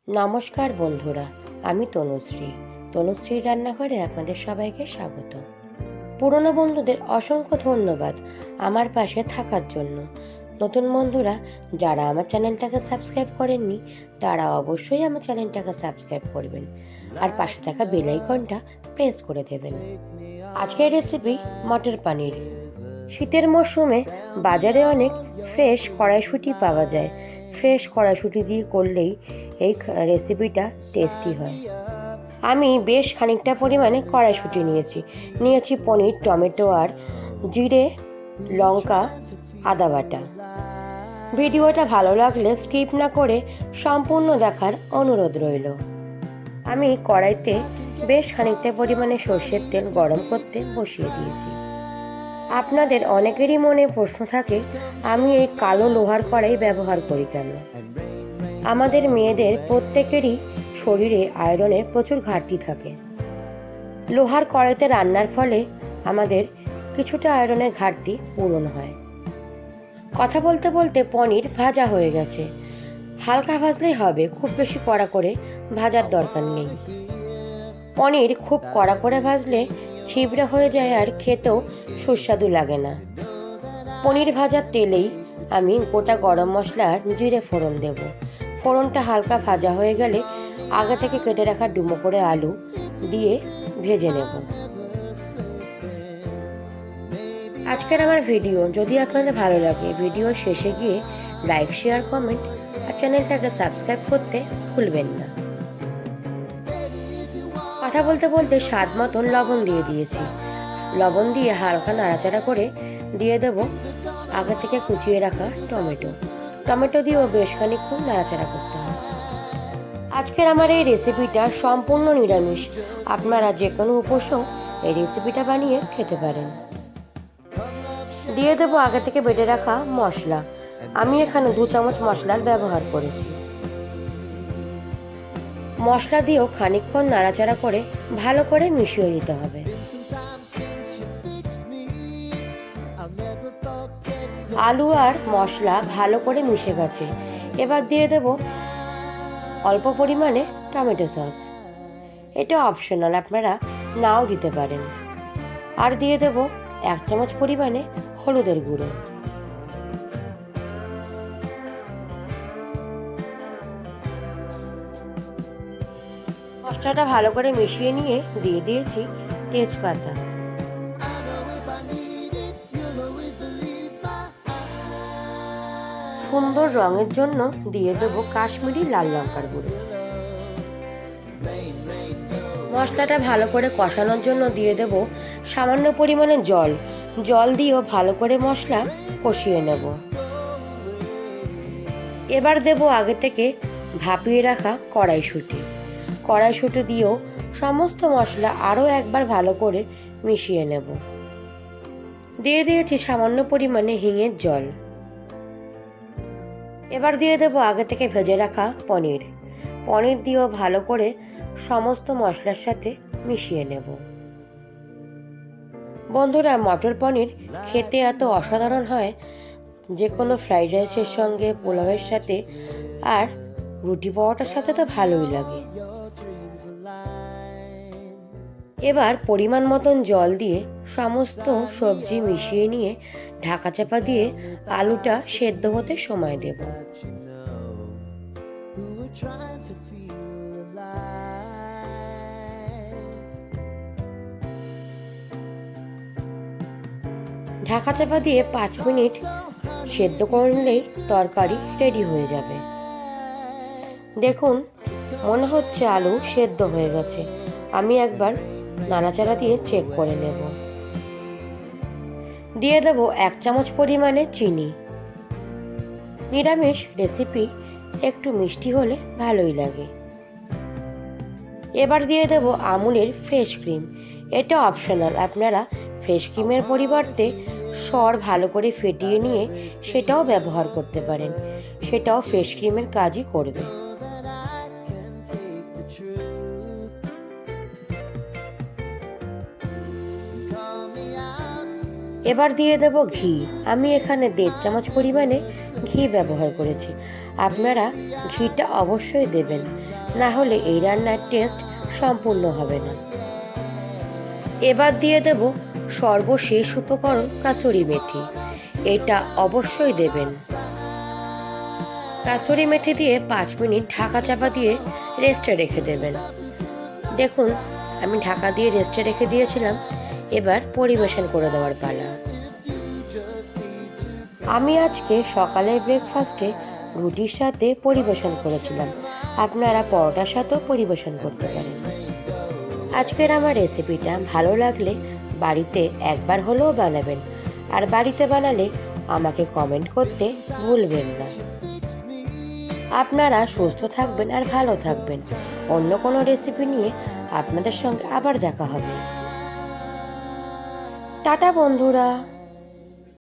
নমস্কার বন্ধুরা, আমি তনুশ্রী রান্নাঘরে আপনাদের সবাইকে স্বাগত। পুরনো বন্ধুদের অসংখ্য ধন্যবাদ আমার পাশে থাকার জন্য। নতুন বন্ধুরা যারা আমার চ্যানেলটাকে সাবস্ক্রাইব করেননি তারা অবশ্যই আমার চ্যানেলটাকে সাবস্ক্রাইব করবেন আর পাশে থাকা বেল আইকনটা প্রেস করে দেবেন। আজকের রেসিপি মটর পনির। শীতের মরশুমে বাজারে অনেক ফ্রেশ কড়াইশুঁটি পাওয়া যায়। ফ্রেশ কড়াইশুঁটি দিয়ে করলেই এই রেসিপিটা টেস্টি হয়। আমি বেশ খানিকটা পরিমাণে কড়াইশুঁটি নিয়েছি পনির, টমেটো আর জিরে, লঙ্কা, আদা বাটা। ভিডিওটা ভালো লাগলে স্কিপ না করে সম্পূর্ণ দেখার অনুরোধ রইল। আমি কড়াইতে বেশ খানিকটা পরিমাণে সর্ষের তেল গরম করতে বসিয়ে দিয়েছি। আপনাদের অনেকেরই মনে প্রশ্ন থাকে, আমি এই কালো লোহার কড়াই ব্যবহার করি কেন? আমাদের মেয়েদের প্রত্যেকেরই শরীরে আয়রনের প্রচুর ঘাটতি থাকে। লোহার কড়াইতে রান্নার ফলে আমাদের কিছুটা আয়রনের ঘাটতি পূরণ হয়। কথা বলতে বলতে পনির ভাজা হয়ে গেছে। হালকা ভাজলেই হবে, খুব বেশি কড়া করে ভাজার দরকার নেই। পনির খুব কড়া করে ভাজলে ছিবড়া হয়ে যায় আর খেতেও সুস্বাদু লাগে না। পনির ভাজার তেলেই আমি গোটা গরম মশলা আর জিরে ফোড়ন দেব। ফোড়নটা হালকা ভাজা হয়ে গেলে আগে থেকে কেটে রাখা ডুমো করে আলু দিয়ে ভেজে নেব। আজকের আমার ভিডিও যদি আপনাদের ভালো লাগে, ভিডিও শেষে গিয়ে লাইক, শেয়ার, কমেন্ট আর চ্যানেলটাকে সাবস্ক্রাইব করতে ভুলবেন না। কথা বলতে বলতে স্বাদ মতন লবণ দিয়ে দিয়েছি। লবণ দিয়ে হালকা নাড়াচাড়া করে দিয়ে দেব আগে থেকে কুচিয়ে রাখা টমেটো দিয়েও বেশ খানিকক্ষণ নাড়াচাড়া করতে হবে। আজকের আমার এই রেসিপিটা সম্পূর্ণ নিরামিষ। আপনারা যে কোনো উপোসেও এই রেসিপিটা বানিয়ে খেতে পারেন। দিয়ে দেবো আগে থেকে বেটে রাখা মশলা। আমি এখানে 2 চামচ মশলার ব্যবহার করেছি। মশলা দিয়েও খানিকক্ষণ নাড়াচাড়া করে ভালো করে মিশিয়ে নিতে হবে। আলু আর মশলা ভালো করে মিশে গেছে। এবার দিয়ে দেব অল্প পরিমাণে টমেটো সস। এটা অপশনাল, আপনারা নাও দিতে পারেন। আর দিয়ে দেব 1 চামচ পরিমাণে হলুদের গুঁড়ো। মশলাটা ভালো করে মিশিয়ে নিয়ে দিয়ে দিয়েছি তেজপাতা। সুন্দর রঙের জন্য দিয়ে দেব কাশ্মীরি লাল লঙ্কার গুঁড়ো। মশলাটা ভালো করে কষানোর জন্য দিয়ে দেব সামান্য পরিমাণে জল দিয়েও ভালো করে মশলা কষিয়ে নেব। এবার দেব আগে থেকে ভাপিয়ে রাখা কড়াইশুঁটি দিয়েও সমস্ত মশলা আরও একবার ভালো করে মিশিয়ে নেব। দিয়ে দিয়েছি সামান্য পরিমাণে হিঙের জল। এবার দিয়ে দেব আগে থেকে ভেজে রাখা পনির দিয়েও ভালো করে সমস্ত মশলার সাথে মিশিয়ে নেব। বন্ধুরা, মটর পনির খেতে এত অসাধারণ হয়, যে কোনো ফ্রাইড রাইসের সঙ্গে, পোলাওয়ের সাথে আর রুটি পরোটার সাথে তো ভালোই লাগে। এবার পরিমাণ মতন জল দিয়ে সমস্ত সবজি মিশিয়ে নিয়ে ঢাকা চাপা দিয়ে আলুটা সেদ্ধ হতে সময় দেব। ঢাকা চাপা দিয়ে 5 মিনিট সেদ্ধ করলেই তরকারি রেডি হয়ে যাবে। দেখুন, মনে হচ্ছে আলু সেদ্ধ হয়ে গেছে। আমি একবার নাড়াচাড়া দিয়ে চেক করে নেব। দিয়ে দেব 1 চামচ পরিমাণে চিনি। নিরামিষ রেসিপি একটু মিষ্টি হলে ভালোই লাগে। এবার দিয়ে দেব আমুলের ফ্রেশ ক্রিম। এটা অপশনাল, আপনারা ফ্রেশ ক্রিমের পরিবর্তে সর ভালো করে ফেটিয়ে নিয়ে সেটাও ব্যবহার করতে পারেন। সেটাও ফ্রেশ ক্রিমের কাজই করবে। এবার দিয়ে দেব ঘি। আমি এখানে 1.5 চামচ পরিমাণে ঘি ব্যবহার করেছি। আপনারা ঘিটা অবশ্যই দেবেন। না হলে এই রান্নার টেস্ট সম্পূর্ণ হবে না। এবার দিয়ে দেব সর্বশেষ উপকরণ কাসুরি মেথি। এটা অবশ্যই দেবেন। কাসুরি মেথি দিয়ে 5 মিনিট ঢাকা চাপা দিয়ে রেস্টে রেখে দেবেন। দেখুন, আমি ঢাকা দিয়ে রেস্টে রেখে দিয়েছিলাম। এবার পরিবেশন করে দেওয়ার পালা। আমি আজকে সকালের ব্রেকফাস্টে রুটির সাথে পরিবেশন করেছিলাম। আপনারা পরোটার সাথেও পরিবেশন করতে পারেন। আজকের আমার রেসিপিটা ভালো লাগলে বাড়িতে একবার হলেও বানাবেন, আর বাড়িতে বানালে আমাকে কমেন্ট করতে ভুলবেন না। আপনারা সুস্থ থাকবেন আর ভালো থাকবেন। অন্য কোনো রেসিপি নিয়ে আপনাদের সঙ্গে আবার দেখা হবে। টাটা বন্ধুরা।